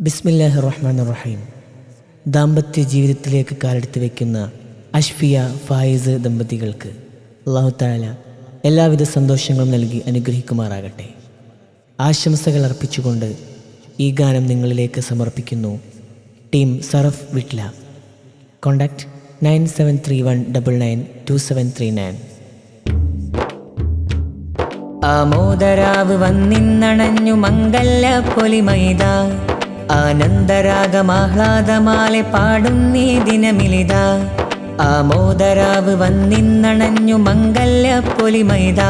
ബിസ്മില്ലാഹിർ റഹ്മാനിർ റഹീം. ദാമ്പത്യ ജീവിതത്തിലേക്ക് കാലെടുത്ത് വയ്ക്കുന്ന അഷ്ഫിയ ഫായിസ് ദമ്പതികൾക്ക് അല്ലാഹു തആല എല്ലാവിധ സന്തോഷങ്ങളും നൽകി അനുഗ്രഹിക്കുമാറാകട്ടെ. ആശംസകൾ അർപ്പിച്ചുകൊണ്ട് ഈ ഗാനം നിങ്ങളിലേക്ക് സമർപ്പിക്കുന്നു ടീം സറഫ് വിട്ല. കോൺടാക്ട് 9731992739. ആമോദരാവ് വന്നിന്നണഞ്ഞു മംഗല്യ പൊലിമൈത, ആനന്ദരാഗമാഹ്ലാദമാലെ പാടും നീ ദിനമിലിത. ആമോദരാവ് വന്നിന്നണഞ്ഞു മംഗല്യ പൊലിമൈത,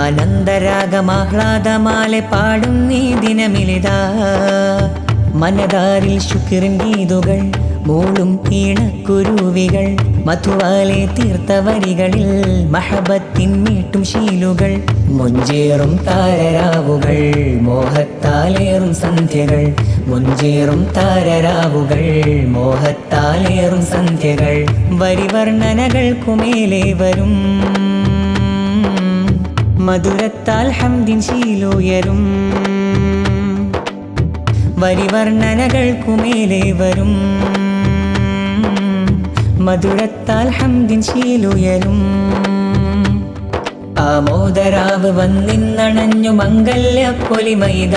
ആനന്ദരാഗമാഹ്ലാദമാലെ പാടും നീ ദിനമിലിത. മനതാരിൽ ശുക്രിൻ ഗീതുകൾ മൂളും ഈണക്കുരുവികൾ, മധുവാലെ തീർത്ത വരികളിൽ മഹബത്തിൻ മീട്ടും ശീലുകൾ. മുഞ്ചേറും താരരാവുകൾ മോഹത്താലേറും സന്ധ്യകൾ, മുഞ്ചേറും താരരാവുകൾ മോഹത്താലേറും സന്ധ്യകൾ. വരിവർണ്ണനകൾക്കുമേലെ വരും മധുരത്താൽ ഹംദിൻ ശീലുയരും. വരിവർണ്ണനകൾക്കുമേലെ വരും മധുരത്താൽ ഹംദിൻ ശീലുയരും. ആമോദരാവ് വന്നിന്നണഞ്ഞു മംഗല്യ പൊലിമൈത,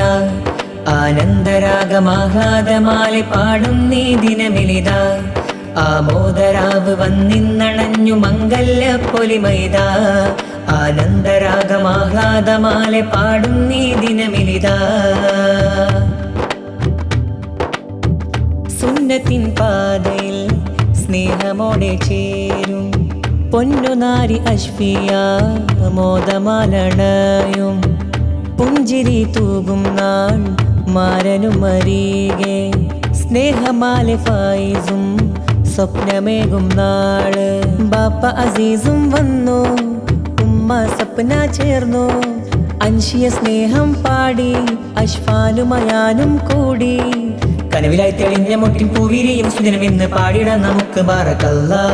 ആനന്ദരാഗമാഹ്ലാദമാലെ പാടും നീ ദിനമിലിത. ആമോദരാവ് വന്നിന്നണഞ്ഞു മംഗല്യ പൊലിമൈത, ആനന്ദരാഗമാഹ്ലാദമാലെ പാടും നീ ദിനമിലിത. സുന്നത്തിൻ പാതയിൽ സ്നേഹമോടെ ചേരും പൊന്നുനാരി അഷ്ഫിയ മോദമാലണയും. പുഞ്ചിരി തൂകും നാൾ മാരനും അരികെ, സ്നേഹമാലെ ഫായിസും സ്വപ്നമേകും നാള്. ബാപ്പ അസീസും വന്നു, ഉമ്മ സപ്ന ചേർന്നു, അൻഷിയ സ്നേഹം പാടി അഷ്ഫാലുമയാനും കൂടി. കനവിലായി തെളിഞ്ഞ മുട്ടിൻ പൂവിരിയും സുജനം എന്ന് പാടിടാം നമുക്ക് ബാറക്കല്ലാ.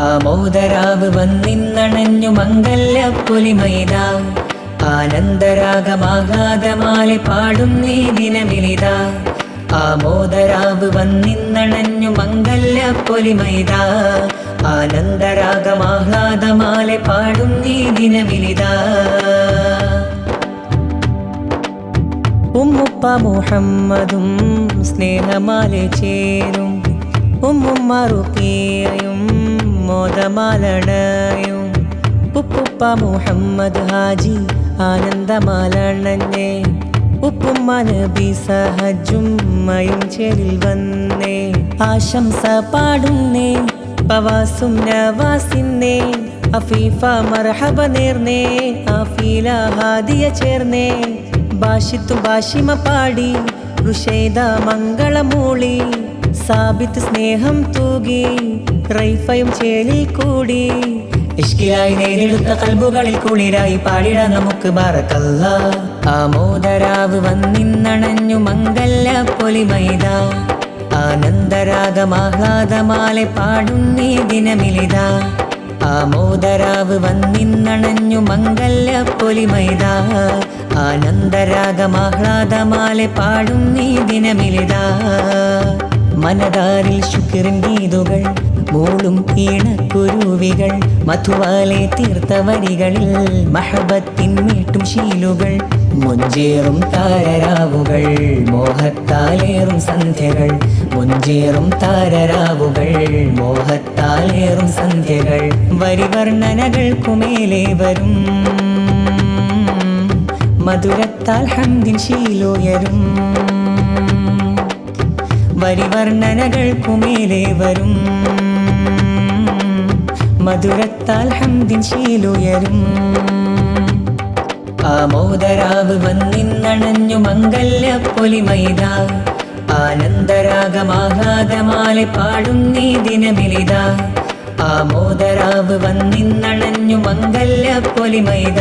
ആമോദരാവ് വന്നിന്നണഞ്ഞു മംഗല്യ പൊലിമൈത, ആനന്ദരാഗമാഹ്ലാദമാലെ പാടും നീ ദിനമിലിത. ആമോദരാവ് വന്നിന്നണഞ്ഞു മംഗല്യ പൊലിമൈത, ആനന്ദരാഗമാഹ്ലാദമാലെ പാടും നീ ദിനമിലിത. ഉമ്മുപ്പ മുഹമ്മദും സ്നേഹമാലെ ചേരും, ഉമ്മുമ്മ റുഖിയയും മോദമാലണയും. ഉപ്പുപ്പ മുഹമ്മദ് ഹാജി ആനന്ദമാലണഞ്ഞേ, ഉപ്പുമ്മ നബി സഹജുമ്മയും ചേരിൽ വന്നേ. ആശംസ പാടുന്നേ പവാസും നവാസിന്നേ, അഫീഫ മർഹബ നേർന്നേ ആഫീല ഹാദിയ ചേർന്നേ. ബാഷിത്തു ബാഷിമ പാടി റുഷൈദ മംഗളമൂളി, സാബിത്ത് സ്നേഹം തൂകി റൈഫയും ചേലിൽ കൂടി. ഇഷ്കിലായി നേരിടുത്ത കൽബുകളിൽ കുളിരായി പാടിടാം നമുക്ക് ബാറക്കല്ലാ. ആമോദരാവ് വന്നിന്നണഞ്ഞു മംഗല്യ പൊലിമൈത, ആനന്ദരാഗമാഹ്ലാദമാലെ പാടും നീ ദിനമിലിത. ആമോദരാവ് വന്നിന്നണഞ്ഞു മംഗല്യ പൊലിമൈത, ആനന്ദരാഗമാഹ്ലാദമാലെ പാടും നീ ദിനമിലിത. മനതാരിൽ ശുക്രിൻ ഗീതുകൾ മൂളും ഈണക്കുരുവികൾ, മധുവാലെ തീർത്ത വരികളിൽ മഹബത്തിൻ മീട്ടും ശീലുകൾ. മുഞ്ചേറും താരരാവുകൾ മോഹത്താലേറും സന്ധ്യകൾ, മുഞ്ചേറും താരരാവുകൾ മോഹത്താലേറും സന്ധ്യകൾ. വരിവർണ്ണനകൾക്കുമേലെ വരും മധുരത്താൽ ഹംദിൻ ശീലുയരും. വരിവർണ്ണനകൾക്കുമേലെ വരും മധുരത്താൽ ഹംദിൻ ശീലുയരും. ആമോദരാവ് വന്നിന്നണഞ്ഞു മംഗല്യ പൊലിമൈത, ആനന്ദരാഗമാഹ്ലാദമാലെ പാടും നീ ദിനമിലിത. ആമോദരാവ് വന്നിന്നണഞ്ഞു മംഗല്യ പൊലിമൈത,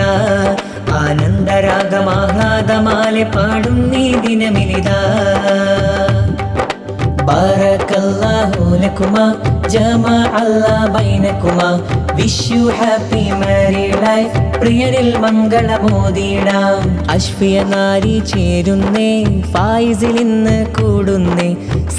ആനന്ദരാഗമാഹ്ലാദമാലെ പാടും നീ ദിനമിലിത. ബാറക്കല്ലാഹു ലക്കുമാ ജമഅ അല്ലാഹു ബൈനക്കുമാ wish you happy married life പ്രിയരിൽ മംഗളമോദിടാം. അഷ്ഫിയ നാരി ചേരുന്നേ ഫായിസിൽ ഇന്ന് കൂടുന്നേ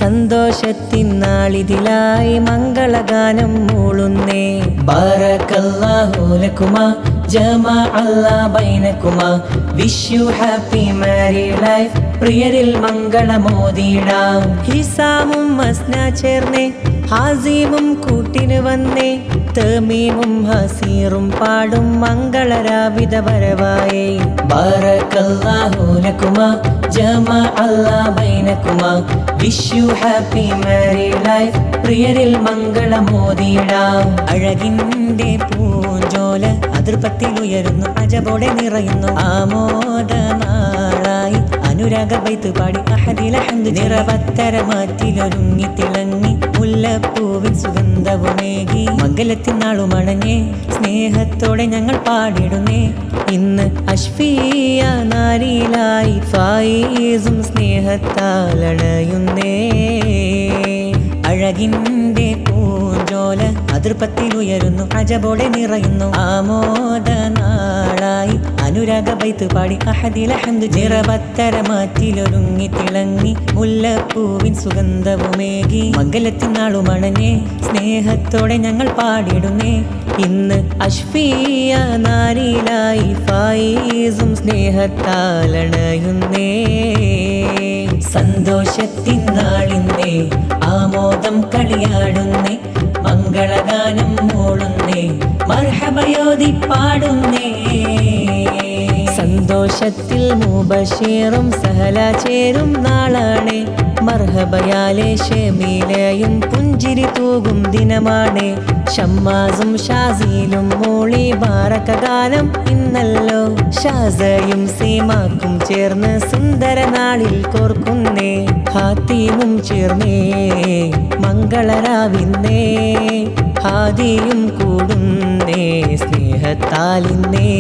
സന്തോഷത്തിൻ നാളിതിലായി മംഗളഗാനം മൂളുന്നേ. ബാറകല്ലാഹു ലക്കുമാ ജമാ അല്ലാഹ് ബൈനക്കുമാ wish you happy married life പ്രിയരിൽ മംഗളമോദിടാം. ഹിസാമും മസ്ന ചേർന്നേ ഹാസിമും കൂട്ടിന് വന്നേ തമീമും ഹസീറും പാടും മംഗളരാവിധ വരവായേ. ബാറകല്ലാഹു ലക്കുമാ ജമാ അല്ലാഹ് ബൈനക്കുമാ wish you happy married life പ്രിയരിൽ മംഗളമോദിടാം. അഴകിൻ്റെ പൂഞ്ചോല അതിർപ്പത്തിലുയരുന്നു അജബോടെ നിറയുന്നു ആമോദനാളായി അനുരാഗ ബൈത്ത് പാടി അഹദിൽ ഹംദ് നിറപത്തരമാറ്റിലൊരുങ്ങി തിളങ്ങി മുല്ലപ്പൂവിൻ സുഗന്ധവുമേകി മംഗലത്തിൻ നാളുമണഞ്ഞേ സ്നേഹത്തോടെ ഞങ്ങൾ പാടിടുന്നേ. ഇന്ന് അഷ്ഫിയ നാരിലായി ഫായിസും സ്നേഹത്താലണയുന്നേ. അഴകിൻ്റെ പൂഞ്ചോല അതിർപ്പത്തിലുയരുന്നു അജബോടെ നിറയുന്നു ആമോദനാളായി അനുരാഗ ബൈത്ത് പാടി അഹദിൽ ഹംദ് നിറപത്തരമാറ്റിലൊരുങ്ങി തിളങ്ങി മുല്ലപ്പൂവിൻ സുഗന്ധവുമേകി മംഗലത്തിൻ നാളുമണഞ്ഞേ സ്നേഹത്തോടെ ഞങ്ങൾ പാടിടുന്നേ. ഇന്ന് അഷ്ഫിയ നാരിലായി ഫായിസും സ്നേഹത്താലണയുന്നേ. സന്തോഷത്തിൻ നാളിന്നേ ആമോദം കളിയാടുന്നേ മംഗളഗാനം മൂളുന്നേ മർഹബയോതി പാടുന്നേ. സന്തോഷത്തിൽ മുബശീറും സഹല ചേരും നാളാണ് മർഹബയാലെ ഷമീലയും പുഞ്ചിരി തൂകും ദിനമാണ്. ഷമ്മാസും ഷാസിലും മൂളി ബാറകഗാനം ഇന്നല്ലോ ഷാസയും സീമാക്കും ചേർന്ന് സുന്ദര നാളിൽ കോർക്കുന്നേ. ഹാത്തിമും ചേർന്നേ മംഗളരാവിന്നേ ഹാദിയും കൂടുന്നേ സ്നേഹത്താലിന്നേ.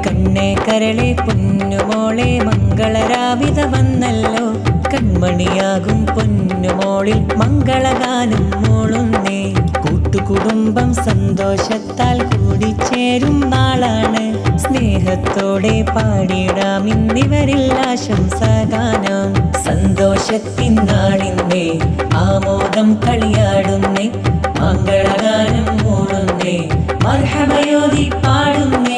കണ്ണേ കരളെ പൊന്നുമോളെ മംഗളരാവിധ വന്നല്ലോ കൺമണിയാകും പൊന്നുമോളിൽ മംഗളഗാനം മൂളുന്നേ. കൂട്ടുകുടുംബം സന്തോഷത്താൽ കൂടിച്ചേരും നാളാണ് സ്നേഹത്തോടെ പാടിടാം ഇന്നിവരിൽ ആശംസഗാനം. സന്തോഷത്തിൻ നാളിന്നേ ആമോദം കളിയാടുന്നേ മംഗളഗാനം മൂളുന്നേ മർഹബയോതി പാടുന്നേ.